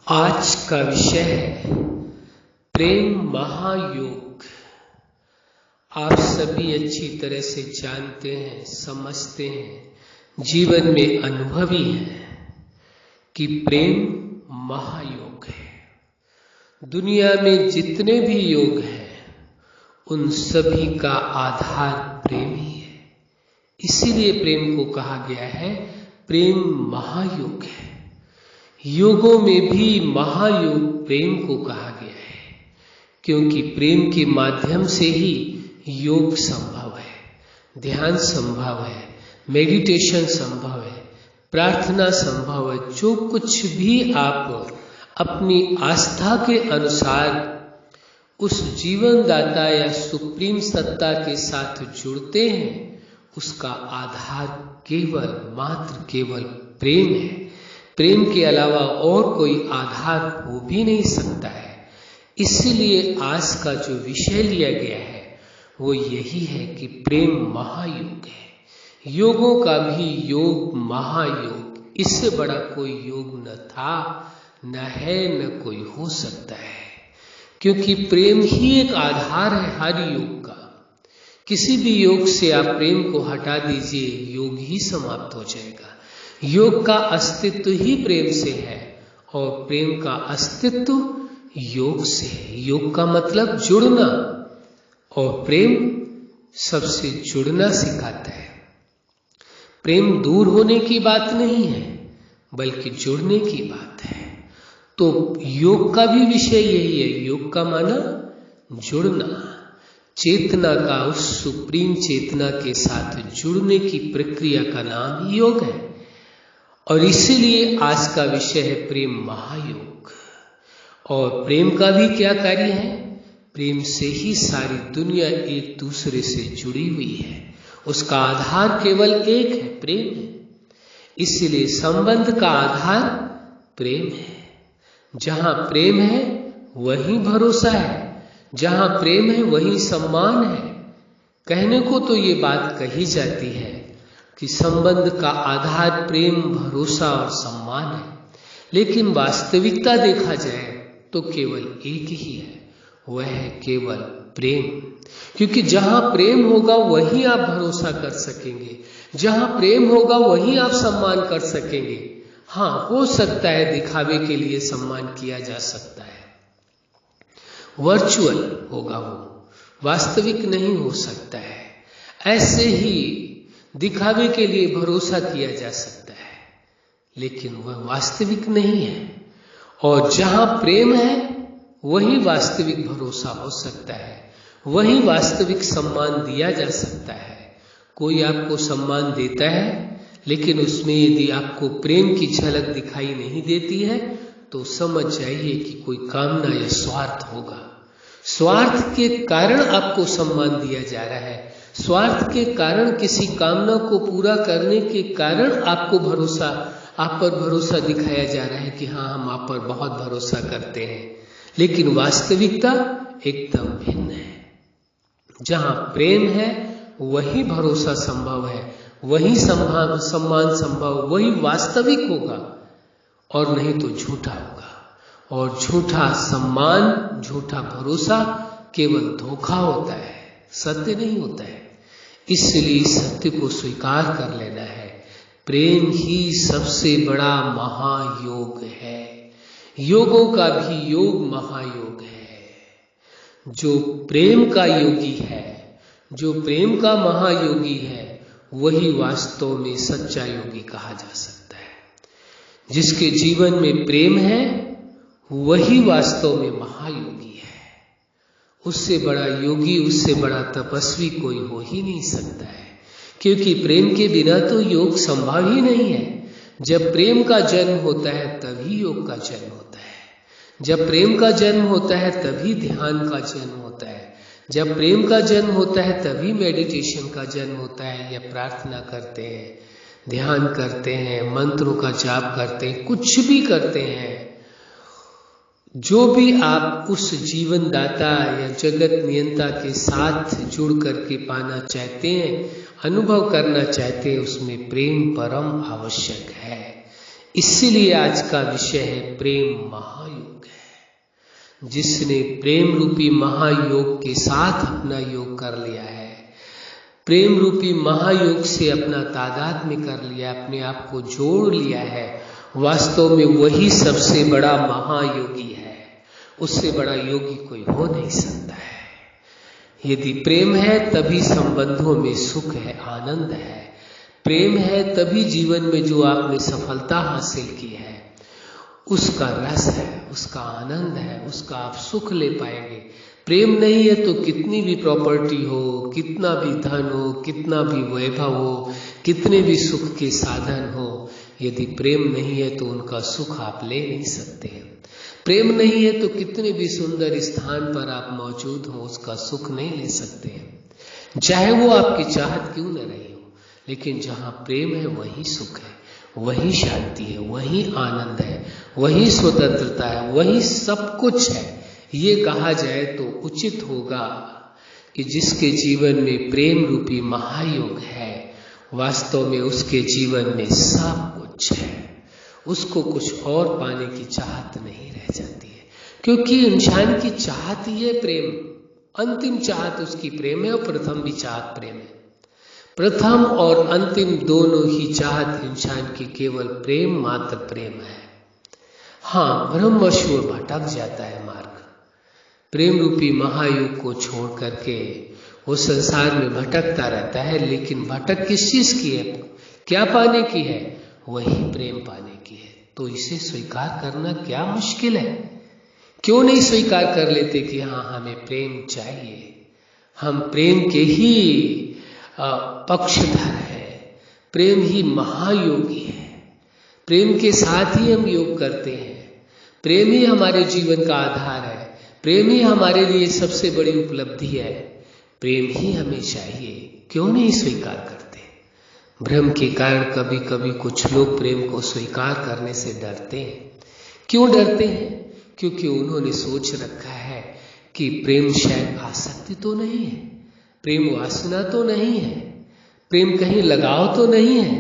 आज का विषय है प्रेम महायोग। आप सभी अच्छी तरह से जानते हैं, समझते हैं, जीवन में अनुभवी हैं कि प्रेम महायोग है। दुनिया में जितने भी योग हैं उन सभी का आधार प्रेम ही है। इसीलिए प्रेम को कहा गया है प्रेम महायोग है। योगों में भी महायोग प्रेम को कहा गया है, क्योंकि प्रेम के माध्यम से ही योग संभव है, ध्यान संभव है, मेडिटेशन संभव है, प्रार्थना संभव है। जो कुछ भी आप अपनी आस्था के अनुसार उस जीवनदाता या सुप्रीम सत्ता के साथ जुड़ते हैं, उसका आधार केवल प्रेम है। प्रेम के अलावा और कोई आधार हो भी नहीं सकता है। इसीलिए आज का जो विषय लिया गया है वो यही है कि प्रेम महायोग है। योगों का भी योग महायोग, इससे बड़ा कोई योग न था, न है, न कोई हो सकता है, क्योंकि प्रेम ही एक आधार है हर योग का। किसी भी योग से आप प्रेम को हटा दीजिए, योग ही समाप्त हो जाएगा। योग का अस्तित्व ही प्रेम से है और प्रेम का अस्तित्व योग से है। योग का मतलब जुड़ना, और प्रेम सबसे जुड़ना सिखाता है। प्रेम दूर होने की बात नहीं है, बल्कि जुड़ने की बात है। तो योग का भी विषय यही है। योग का माना जुड़ना, चेतना का उस सुप्रीम चेतना के साथ जुड़ने की प्रक्रिया का नाम ही योग है। और इसीलिए आज का विषय है प्रेम महायोग। और प्रेम का भी क्या कार्य है? प्रेम से ही सारी दुनिया एक दूसरे से जुड़ी हुई है। उसका आधार केवल एक है, प्रेम है। इसीलिए संबंध का आधार प्रेम है। जहां प्रेम है वहीं भरोसा है, जहां प्रेम है वहीं सम्मान है। कहने को तो ये बात कही जाती है कि संबंध का आधार प्रेम, भरोसा और सम्मान है, लेकिन वास्तविकता देखा जाए तो केवल एक ही है, वह है केवल प्रेम। क्योंकि जहां प्रेम होगा वहीं आप भरोसा कर सकेंगे, जहां प्रेम होगा वहीं आप सम्मान कर सकेंगे। हाँ, हो सकता है दिखावे के लिए सम्मान किया जा सकता है, वर्चुअल होगा, वो वास्तविक नहीं हो सकता है। ऐसे ही दिखावे के लिए भरोसा किया जा सकता है, लेकिन वह वास्तविक नहीं है। और जहां प्रेम है वही वास्तविक भरोसा हो सकता है, वही वास्तविक सम्मान दिया जा सकता है। कोई आपको सम्मान देता है, लेकिन उसमें यदि आपको प्रेम की झलक दिखाई नहीं देती है तो समझ जाइए कि कोई कामना या स्वार्थ होगा। स्वार्थ के कारण आपको सम्मान दिया जा रहा है, स्वार्थ के कारण, किसी कामना को पूरा करने के कारण आपको भरोसा, आप पर भरोसा दिखाया जा रहा है कि हाँ, हम आप पर बहुत भरोसा करते हैं। लेकिन वास्तविकता एकदम भिन्न है। जहां प्रेम है वही भरोसा संभव है, वही सम्मान संभव, वही वास्तविक होगा, और नहीं तो झूठा होगा। और झूठा सम्मान, झूठा भरोसा केवल धोखा होता है, सत्य नहीं होता है। इसलिए सत्य को स्वीकार कर लेना है। प्रेम ही सबसे बड़ा महायोग है। योगों का भी योग महायोग है। जो प्रेम का योगी है, जो प्रेम का महायोगी है, वही वास्तव में सच्चा योगी कहा जा सकता है। जिसके जीवन में प्रेम है वही वास्तव में महायोगी है। उससे बड़ा योगी, उससे बड़ा तपस्वी कोई हो ही नहीं सकता है, क्योंकि प्रेम के बिना तो योग संभव ही नहीं है। जब प्रेम का जन्म होता है तभी योग का जन्म होता है। जब प्रेम का जन्म होता है तभी ध्यान का जन्म होता है। जब प्रेम का जन्म होता है तभी मेडिटेशन का जन्म होता है, या प्रार्थना करते हैं, ध्यान करते हैं, मंत्रों का जाप करते हैं, कुछ भी करते हैं। जो भी आप उस जीवनदाता या जगत नियंता के साथ जुड़ करके पाना चाहते हैं, अनुभव करना चाहते हैं, उसमें प्रेम परम आवश्यक है। इसीलिए आज का विषय है प्रेम महायोग है। जिसने प्रेम रूपी महायोग के साथ अपना योग कर लिया है, प्रेम रूपी महायोग से अपना तादात्म्य कर लिया, अपने आप को जोड़ लिया है, वास्तव में वही सबसे बड़ा महायोगी है। उससे बड़ा योगी कोई हो नहीं सकता है। यदि प्रेम है तभी संबंधों में सुख है, आनंद है। प्रेम है तभी जीवन में जो आपने सफलता हासिल की है उसका रस है, उसका आनंद है, उसका आप सुख ले पाएंगे। प्रेम नहीं है तो कितनी भी प्रॉपर्टी हो, कितना भी धन हो, कितना भी वैभव हो, कितने भी सुख के साधन हो, यदि प्रेम नहीं है तो उनका सुख आप ले नहीं सकते हैं। प्रेम नहीं है तो कितने भी सुंदर स्थान पर आप मौजूद हो, उसका सुख नहीं ले सकते हैं, चाहे वो आपकी चाहत क्यों न रही हो। लेकिन जहाँ प्रेम है वही सुख है, वही शांति है, वही आनंद है, वही स्वतंत्रता है, वही सब कुछ है। ये कहा जाए तो उचित होगा कि जिसके जीवन में प्रेम रूपी महायोग है, वास्तव में उसके जीवन में सब कुछ है। उसको कुछ और पाने की चाहत नहीं रह जाती है, क्योंकि इंसान की चाहत ही है प्रेम। अंतिम चाहत उसकी प्रेम है और प्रथम भी चाहत प्रेम है। प्रथम और अंतिम दोनों ही चाहत इंसान की केवल प्रेम, मात्र प्रेम है। हाँ, ब्रह्मवश वो भटक जाता है मार्ग। प्रेम रूपी महायुग को छोड़ करके वो संसार में भटकता रहता है, लेकिन भटक किस चीज की है, क्या पाने की है? वही प्रेम पाने की है। तो इसे स्वीकार करना क्या मुश्किल है? क्यों नहीं स्वीकार कर लेते कि हाँ, हमें प्रेम चाहिए, हम प्रेम के ही पक्षधर है, प्रेम ही महायोगी है, प्रेम के साथ ही हम योग करते हैं, प्रेम ही हमारे जीवन का आधार है, प्रेम ही हमारे लिए सबसे बड़ी उपलब्धि है, प्रेम ही हमें चाहिए। क्यों नहीं स्वीकार करते? भ्रम के कारण कभी कभी कुछ लोग प्रेम को स्वीकार करने से डरते हैं। क्यों डरते हैं? क्योंकि उन्होंने सोच रखा है कि प्रेम शायद आसक्ति तो नहीं है, प्रेम वासना तो नहीं है, प्रेम कहीं लगाव तो नहीं है,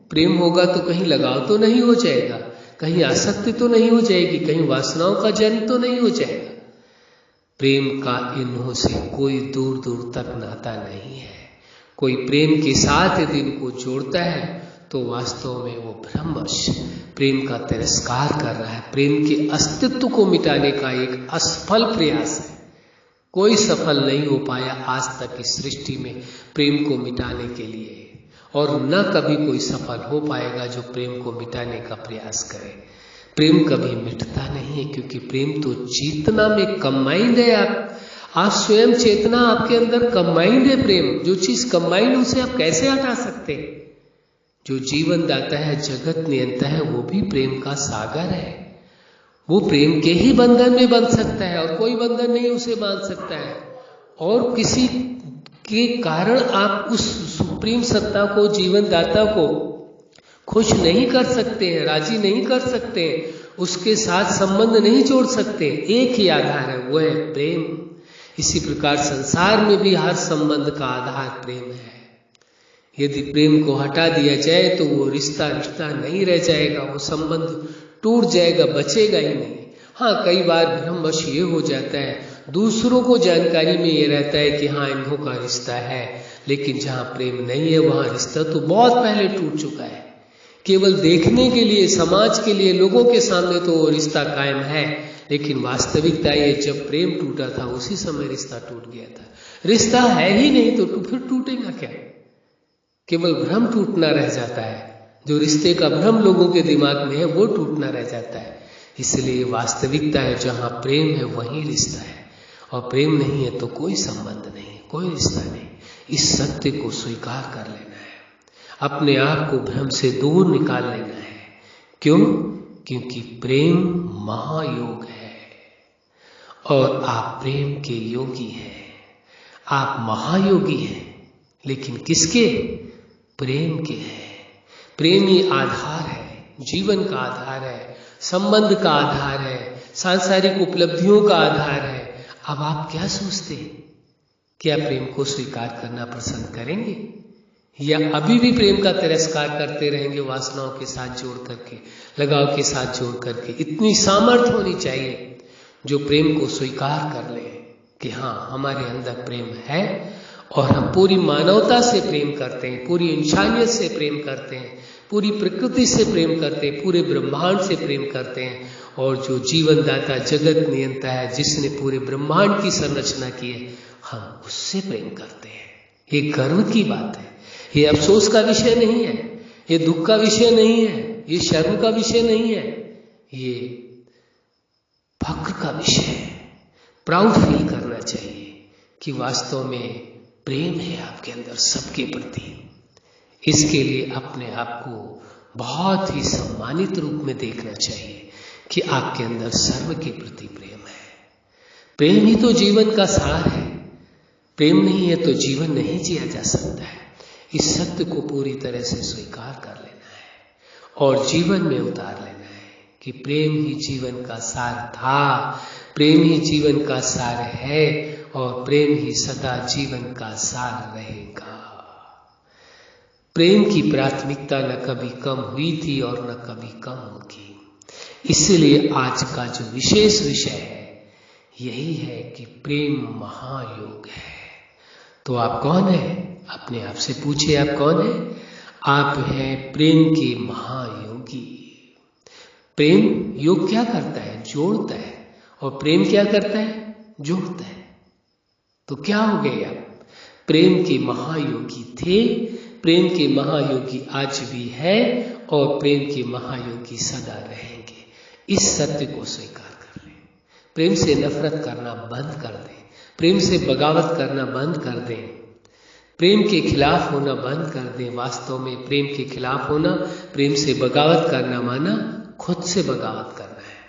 प्रेम होगा तो कहीं लगाव तो नहीं हो जाएगा, कहीं आसक्ति तो नहीं हो जाएगी, कहीं वासनाओं का जन्म तो नहीं हो जाएगा। प्रेम का इन्हों से कोई दूर दूर तक नाता नहीं है। कोई प्रेम के साथ यदि इनको जोड़ता है तो वास्तव में वो भ्रमवश प्रेम का तिरस्कार कर रहा है, प्रेम के अस्तित्व को मिटाने का एक असफल प्रयास है। कोई सफल नहीं हो पाया आज तक इस सृष्टि में प्रेम को मिटाने के लिए, और न कभी कोई सफल हो पाएगा जो प्रेम को मिटाने का प्रयास करे। प्रेम कभी मिटता नहीं है, क्योंकि प्रेम तो चेतना में कंबाइंड है। आप स्वयं चेतना आपके अंदर कंबाइंड है। प्रेम जो चीज कंबाइंड, उसे आप कैसे हटा सकते हैं? जो जीवन दाता है, जगत नियंता है, वो भी प्रेम का सागर है। वो प्रेम के ही बंधन में बंध सकता है और कोई बंधन नहीं उसे बांध सकता है। और किसी के कारण आप उस सुप्रीम सत्ता को, जीवन दाता को खुश नहीं कर सकते हैं, राजी नहीं कर सकते हैं, उसके साथ संबंध नहीं जोड़ सकते। एक ही आधार है, वो है प्रेम। इसी प्रकार संसार में भी हर संबंध का आधार प्रेम है। यदि प्रेम को हटा दिया जाए तो वो रिश्ता नहीं रह जाएगा, वो संबंध टूट जाएगा, बचेगा ही नहीं। हाँ, कई बार भ्रमवश ये हो जाता है, दूसरों को जानकारी में ये रहता है कि हाँ, इन्हों का रिश्ता है, लेकिन जहाँ प्रेम नहीं है वहाँ रिश्ता तो बहुत पहले टूट चुका है। केवल देखने के लिए, समाज के लिए, लोगों के सामने तो वो रिश्ता कायम है, लेकिन वास्तविकता ये जब प्रेम टूटा था उसी समय रिश्ता टूट गया था। रिश्ता है ही नहीं तो फिर टूटेगा क्या? केवल भ्रम टूटना रह जाता है। जो रिश्ते का भ्रम लोगों के दिमाग में है वो टूटना रह जाता है। इसलिए वास्तविकता है, जहाँ प्रेम है वही रिश्ता है, और प्रेम नहीं है तो कोई संबंध नहीं, कोई रिश्ता नहीं। इस सत्य को स्वीकार कर लेना है, अपने आप को भ्रम से दूर निकाल लेना है। क्यों? क्योंकि प्रेम महायोग है और आप प्रेम के योगी हैं। आप महायोगी हैं, लेकिन किसके? प्रेम के हैं। प्रेम ही आधार है, जीवन का आधार है, संबंध का आधार है, सांसारिक उपलब्धियों का आधार है। अब आप क्या सोचते हैं? क्या प्रेम को स्वीकार करना पसंद करेंगे? या अभी भी प्रेम का तिरस्कार करते रहेंगे वासनाओं के साथ जोड़ करके, लगाव के साथ जोड़ करके? इतनी सामर्थ्य होनी चाहिए जो प्रेम को स्वीकार कर ले कि हाँ, हमारे अंदर प्रेम है और हम पूरी मानवता से प्रेम करते हैं, पूरी इंसानियत से प्रेम करते हैं, पूरी प्रकृति से प्रेम करते हैं, पूरे ब्रह्मांड से प्रेम करते हैं। और जो जीवनदाता जगत नियंता है, जिसने पूरे ब्रह्मांड की संरचना की है, हम उससे प्रेम करते हैं। ये गर्व की बात है, ये अफसोस का विषय नहीं है, ये दुख का विषय नहीं है, ये शर्म का विषय नहीं है, ये फक्र का विषय है। प्राउड फील करना चाहिए कि वास्तव में प्रेम है आपके अंदर सबके प्रति। इसके लिए अपने आप को बहुत ही सम्मानित रूप में देखना चाहिए कि आपके अंदर सर्व के प्रति प्रेम है। प्रेम ही तो जीवन का सार है। प्रेम नहीं है तो जीवन नहीं जिया जा सकता है। इस सत्य को पूरी तरह से स्वीकार कर लेना है और जीवन में उतार लेना है कि प्रेम ही जीवन का सार था, प्रेम ही जीवन का सार है और प्रेम ही सदा जीवन का सार रहेगा। प्रेम की प्राथमिकता न कभी कम हुई थी और न कभी कम होगी। इसलिए आज का जो विशेष विषय है यही है कि प्रेम महायोग है। तो आप कौन है? अपने आप से पूछिए, आप कौन है? आप हैं प्रेम के महायोगी। प्रेम योग क्या करता है? जोड़ता है। और प्रेम क्या करता है? जोड़ता है। तो क्या हो गए आप? प्रेम के महायोगी थे, प्रेम के महायोगी आज भी है और प्रेम के महायोगी सदा रहेंगे। इस सत्य को स्वीकार कर लें। प्रेम से नफरत करना बंद कर दें, प्रेम से बगावत करना बंद कर दें, प्रेम के खिलाफ होना बंद कर दें। वास्तव में प्रेम के खिलाफ होना, प्रेम से बगावत करना माना खुद से बगावत करना है,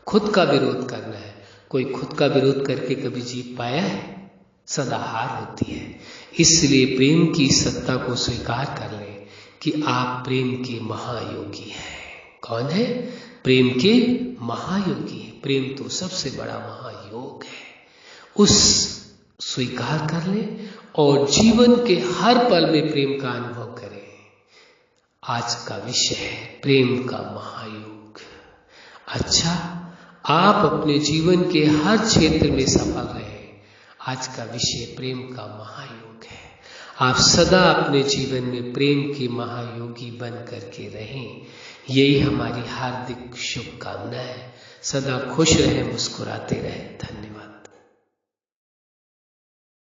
खुद का विरोध करना है। कोई खुद का विरोध करके कभी जीत पाया है? सदा हार होती है। इसलिए प्रेम की सत्ता को स्वीकार कर लें कि आप प्रेम के महायोगी हैं। कौन है? प्रेम के महायोगी। प्रेम तो सबसे बड़ा महायोग है। उस स्वीकार कर लें और जीवन के हर पल में प्रेम का अनुभव करें। आज का विषय है प्रेम का महायोग। अच्छा, आप अपने जीवन के हर क्षेत्र में सफल रहे। आज का विषय प्रेम का महायोग है। आप सदा अपने जीवन में प्रेम के महायोगी बन करके रहें। यही हमारी हार्दिक शुभकामना है। सदा खुश रहें, मुस्कुराते रहें। धन्यवाद।